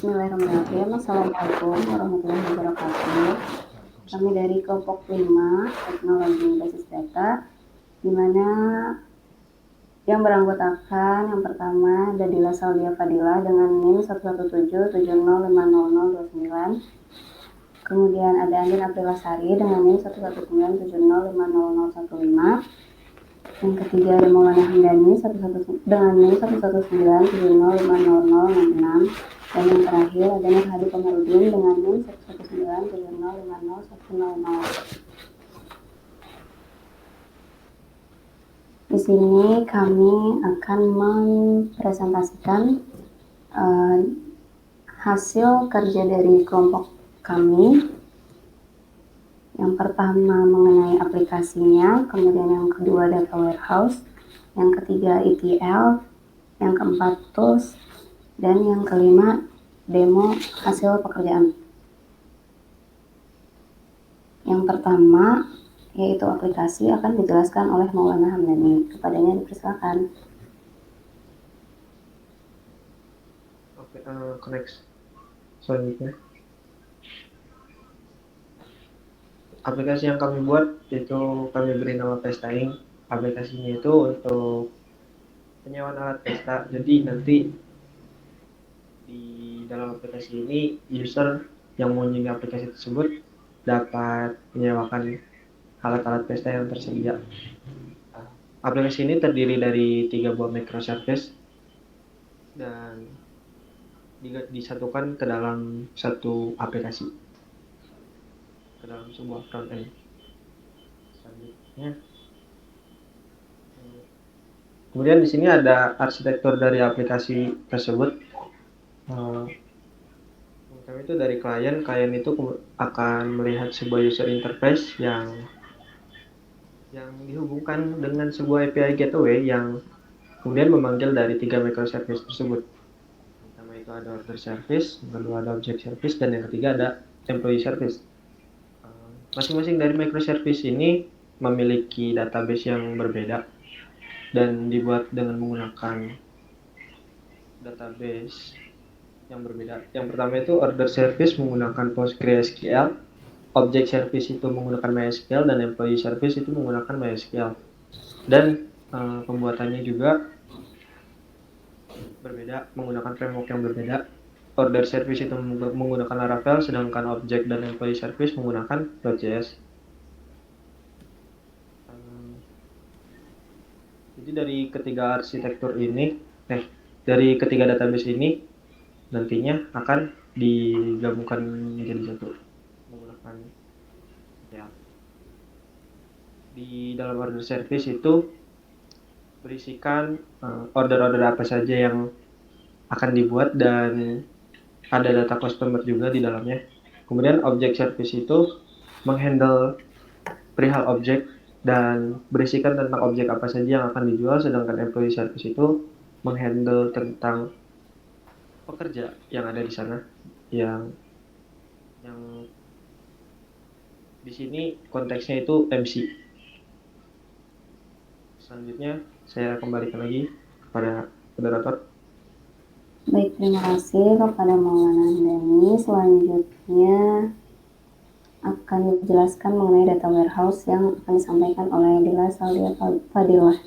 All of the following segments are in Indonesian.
Bismillahirrahmanirrahim. Assalamualaikum warahmatullahi wabarakatuh. Kami dari kelompok 5 teknologi basis data, di mana yang beranggotakan yang pertama Dadila Saldia Fadila dengan NIM 117705029. Kemudian ada Andin Aprila Sari dengan NIM 119705015. Yang ketiga ada Maulana Hamdani dengan NIM 119705066. Dan yang terakhir ada Nur Hadi Komarudin dengan NIM 119705010. Di sini kami akan mempresentasikan hasil kerja dari kelompok kami. Yang pertama mengenai aplikasinya, kemudian yang kedua data warehouse, yang ketiga ETL, yang keempat tools, dan yang kelima demo hasil pekerjaan. Yang pertama yaitu aplikasi akan dijelaskan oleh Maulana Hamdani. Kepadanya dipersilakan. Oke, next. Selanjutnya, aplikasi yang kami buat itu kami beri nama Pestaing. Aplikasinya itu untuk penyewaan alat pesta. Jadi nanti di dalam aplikasi ini user yang mengunjungi aplikasi tersebut dapat menyewakan alat-alat pesta yang tersedia. Aplikasi ini terdiri dari 3 buah microservice dan disatukan ke dalam satu aplikasi, ke dalam sebuah front end. Selanjutnya, kemudian di sini ada arsitektur dari aplikasi tersebut. Kami itu dari klien itu akan melihat sebuah user interface yang dihubungkan dengan sebuah API gateway yang kemudian memanggil dari 3 microservice tersebut. Pertama itu ada order service, yang kedua ada object service, dan yang ketiga ada employee service. Masing-masing dari microservice ini memiliki database yang berbeda dan dibuat dengan menggunakan database yang berbeda. Yang pertama itu order service menggunakan PostgreSQL, object service itu menggunakan MySQL, dan employee service itu menggunakan MySQL. Dan pembuatannya juga berbeda, menggunakan framework yang berbeda. Order service itu menggunakan Laravel, sedangkan object dan employee service menggunakan Node.js. Jadi dari ketiga arsitektur ini, dari ketiga database ini nantinya akan digabungkan menjadi satu menggunakan ya. Di dalam order service itu berisikan order-order apa saja yang akan dibuat dan ada data customer juga di dalamnya. Kemudian object service itu menghandle perihal objek dan berisikan tentang objek apa saja yang akan dijual, sedangkan employee service itu menghandle tentang pekerja yang ada di sana, yang di sini konteksnya itu MC. Selanjutnya saya kembalikan lagi kepada moderator. Baik, terima kasih kepada Maulana Hamdani. Selanjutnya akan dijelaskan mengenai data warehouse yang akan disampaikan oleh Dadila Saldia Fadila.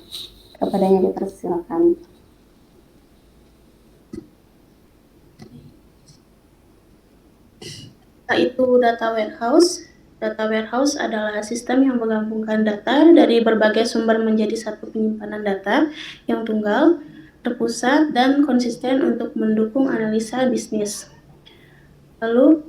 Kepadanya dipersilakan. Yaitu data warehouse. Data warehouse adalah sistem yang menggabungkan data dari berbagai sumber menjadi satu penyimpanan data yang tunggal, terpusat, dan konsisten untuk mendukung analisa bisnis. Lalu,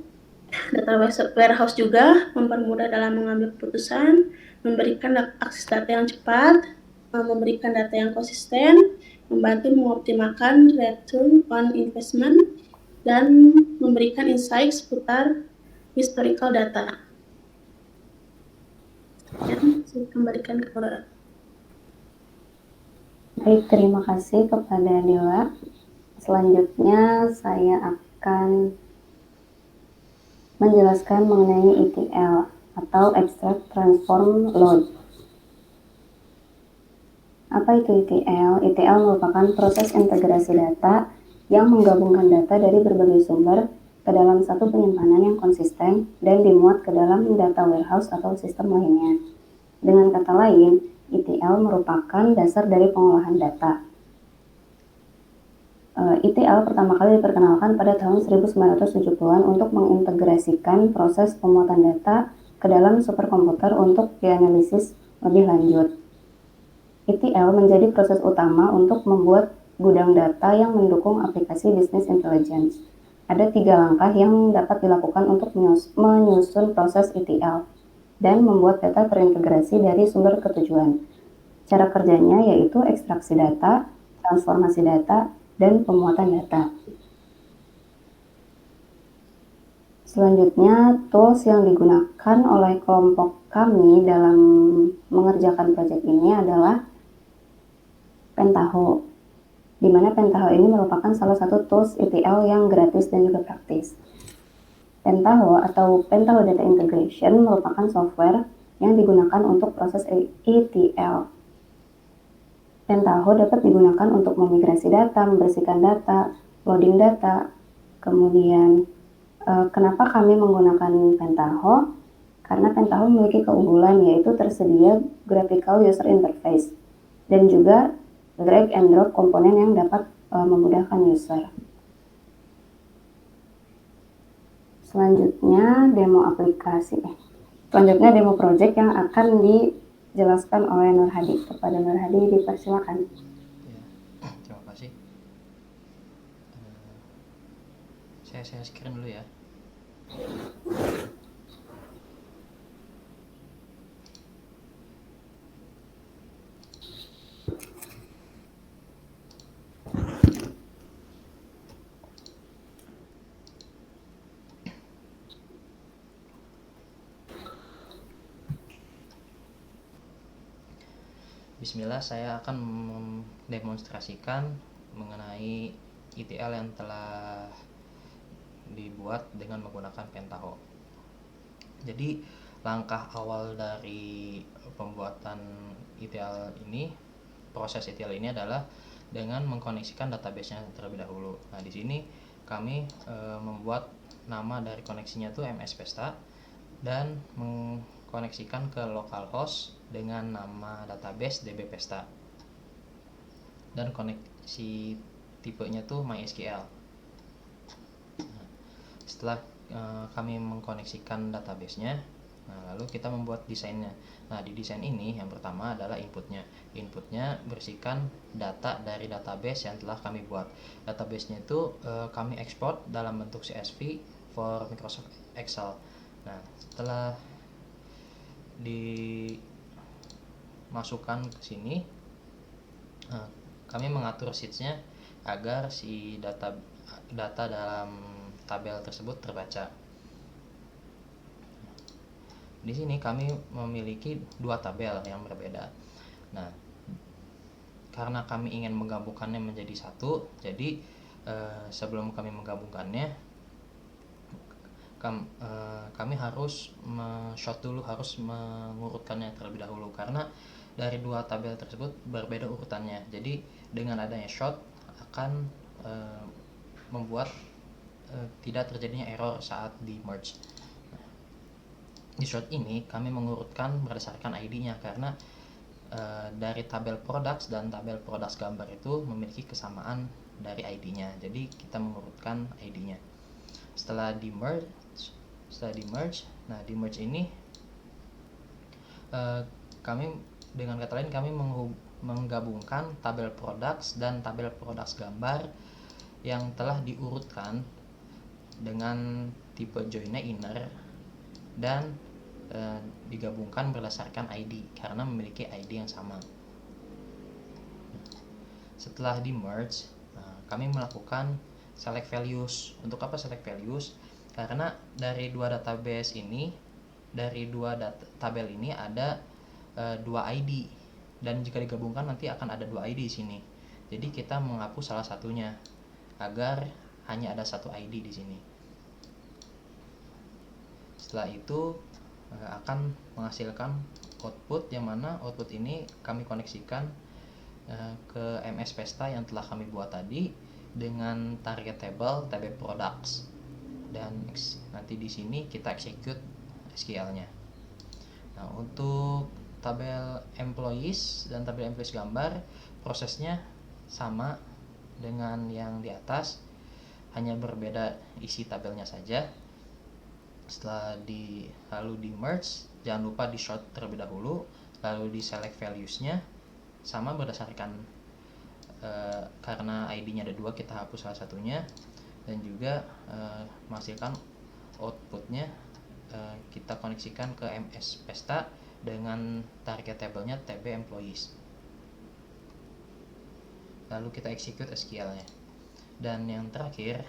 data warehouse juga mempermudah dalam mengambil keputusan, memberikan akses data yang cepat, memberikan data yang konsisten, membantu mengoptimalkan return on investment, dan memberikan insight seputar historical data. Saya kembalikan ke moderator. Baik, terima kasih kepada Dewa. Selanjutnya saya akan menjelaskan mengenai ETL atau Extract Transform Load. Apa itu ETL? ETL merupakan proses integrasi data yang menggabungkan data dari berbagai sumber ke dalam satu penyimpanan yang konsisten dan dimuat ke dalam data warehouse atau sistem lainnya. Dengan kata lain, ETL merupakan dasar dari pengolahan data. ETL pertama kali diperkenalkan pada tahun 1970-an untuk mengintegrasikan proses pemuatan data ke dalam superkomputer untuk dianalisis lebih lanjut. ETL menjadi proses utama untuk membuat gudang data yang mendukung aplikasi business intelligence. Ada 3 langkah yang dapat dilakukan untuk menyusun proses ETL dan membuat data terintegrasi dari sumber ke tujuan. Cara kerjanya yaitu ekstraksi data, transformasi data, dan pemuatan data. Selanjutnya, tools yang digunakan oleh kelompok kami dalam mengerjakan proyek ini adalah Pentaho, di mana Pentaho ini merupakan salah satu tools ETL yang gratis dan juga praktis. Pentaho atau Pentaho Data Integration merupakan software yang digunakan untuk proses ETL. Pentaho dapat digunakan untuk memigrasi data, membersihkan data, loading data. Kemudian, kenapa kami menggunakan Pentaho? Karena Pentaho memiliki keunggulan yaitu tersedia graphical user interface dan juga drag and drop komponen yang dapat memudahkan user. Selanjutnya demo project yang akan dijelaskan oleh Nur Hadi. Kepada Nur Hadi dipersilakan. Ya, terima kasih. Saya screen dulu ya. Bismillah, saya akan mendemonstrasikan mengenai ETL yang telah dibuat dengan menggunakan Pentaho. Jadi langkah awal dari pembuatan ETL ini, proses ETL ini adalah dengan mengkoneksikan database-nya terlebih dahulu. Nah, di sini kami membuat nama dari koneksinya itu MS Pesta dan mengkoneksikan ke localhost dengan nama database DB Pesta dan koneksi tipenya tuh MySQL. Setelah kami mengkoneksikan database-nya, lalu kita membuat desainnya. Nah, di desain ini yang pertama adalah inputnya. Inputnya bersihkan data dari database yang telah kami buat. Database-nya itu kami ekspor dalam bentuk CSV for Microsoft Excel. Nah, setelah dimasukkan ke sini, kami mengatur sheets-nya agar si data dalam tabel tersebut terbaca. Di sini kami memiliki 2 tabel yang berbeda. Nah, karena kami ingin menggabungkannya menjadi satu, jadi sebelum kami menggabungkannya, kami harus harus mengurutkannya terlebih dahulu karena dari 2 tabel tersebut berbeda urutannya. Jadi dengan adanya short akan membuat tidak terjadinya error saat di merge. Di short ini kami mengurutkan berdasarkan ID-nya karena dari tabel products dan tabel products gambar itu memiliki kesamaan dari ID-nya. Jadi kita mengurutkan ID-nya. Setelah di merge, nah di merge ini kami dengan kata lain kami menggabungkan tabel products dan tabel products gambar yang telah diurutkan dengan tipe joinnya inner dan digabungkan berdasarkan ID karena memiliki ID yang sama. Setelah di merge, kami melakukan select values. Untuk apa select values? Karena dari 2 database ini, dari 2 tabel ini ada 2 ID dan jika digabungkan nanti akan ada 2 ID di sini. Jadi kita menghapus salah satunya agar hanya ada 1 ID di sini. Setelah itu akan menghasilkan output yang mana output ini kami koneksikan ke MS Pesta yang telah kami buat tadi dengan target table TB products, dan nanti di sini kita execute SQL-nya. Nah, untuk tabel employees dan tabel employees gambar, prosesnya sama dengan yang di atas, hanya berbeda isi tabelnya saja. Lalu di merge, jangan lupa di sort terlebih dahulu, lalu di select values-nya sama berdasarkan karena ID-nya ada 2, kita hapus salah satunya, dan juga menghasilkan output-nya kita koneksikan ke MS Pesta dengan target table-nya TB employees. Lalu kita execute SQL-nya. Dan yang terakhir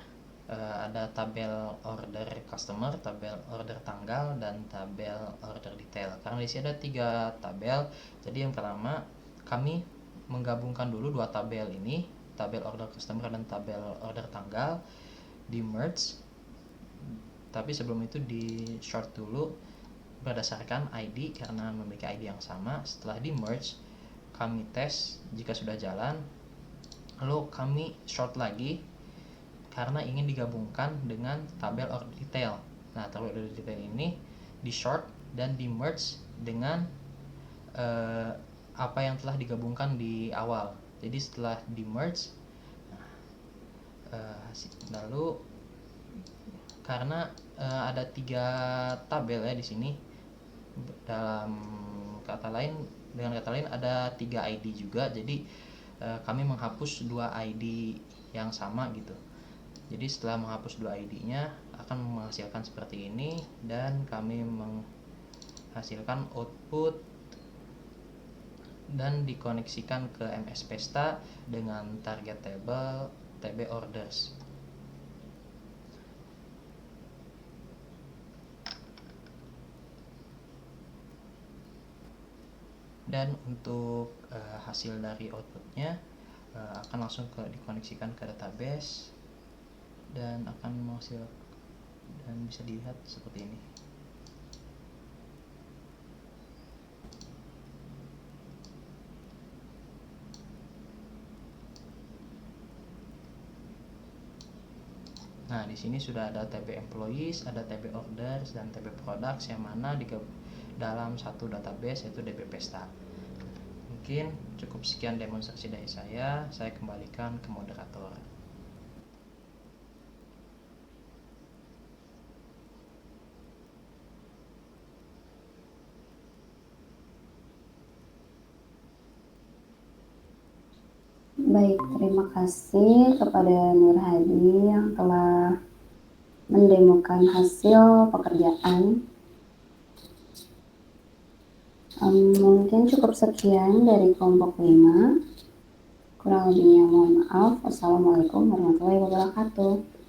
ada tabel order customer, tabel order tanggal, dan tabel order detail. Karena di sini ada 3 tabel, jadi yang pertama kami menggabungkan dulu 2 tabel ini, tabel order customer dan tabel order tanggal, di merge. Tapi sebelum itu di short dulu berdasarkan ID karena memiliki ID yang sama. Setelah di merge, kami tes jika sudah jalan, lalu kami short lagi karena ingin digabungkan dengan tabel order detail. Nah, tabel order detail ini di short dan di merge dengan apa yang telah digabungkan di awal. Jadi setelah di merge, lalu karena ada 3 tabel ya di sini, dengan kata lain ada 3 ID juga, jadi kami menghapus 2 ID yang sama gitu. Jadi setelah menghapus 2 ID-nya akan menghasilkan seperti ini, dan kami menghasilkan output dan dikoneksikan ke MS Pesta dengan target table TB orders. Dan untuk hasil dari outputnya akan langsung dikoneksikan ke database dan akan menghasilkan, dan bisa dilihat seperti ini. Nah, di sini sudah ada TB employees, ada TB orders, dan TB products yang mana dalam satu database yaitu DB Pesta. Mungkin cukup sekian demonstrasi dari saya kembalikan ke moderator. Baik, terima kasih kepada Nur Hadi yang telah mendemokan hasil pekerjaan. Mungkin cukup sekian dari kelompok 5. Kurang lebihnya mohon maaf. Wassalamualaikum warahmatullahi wabarakatuh.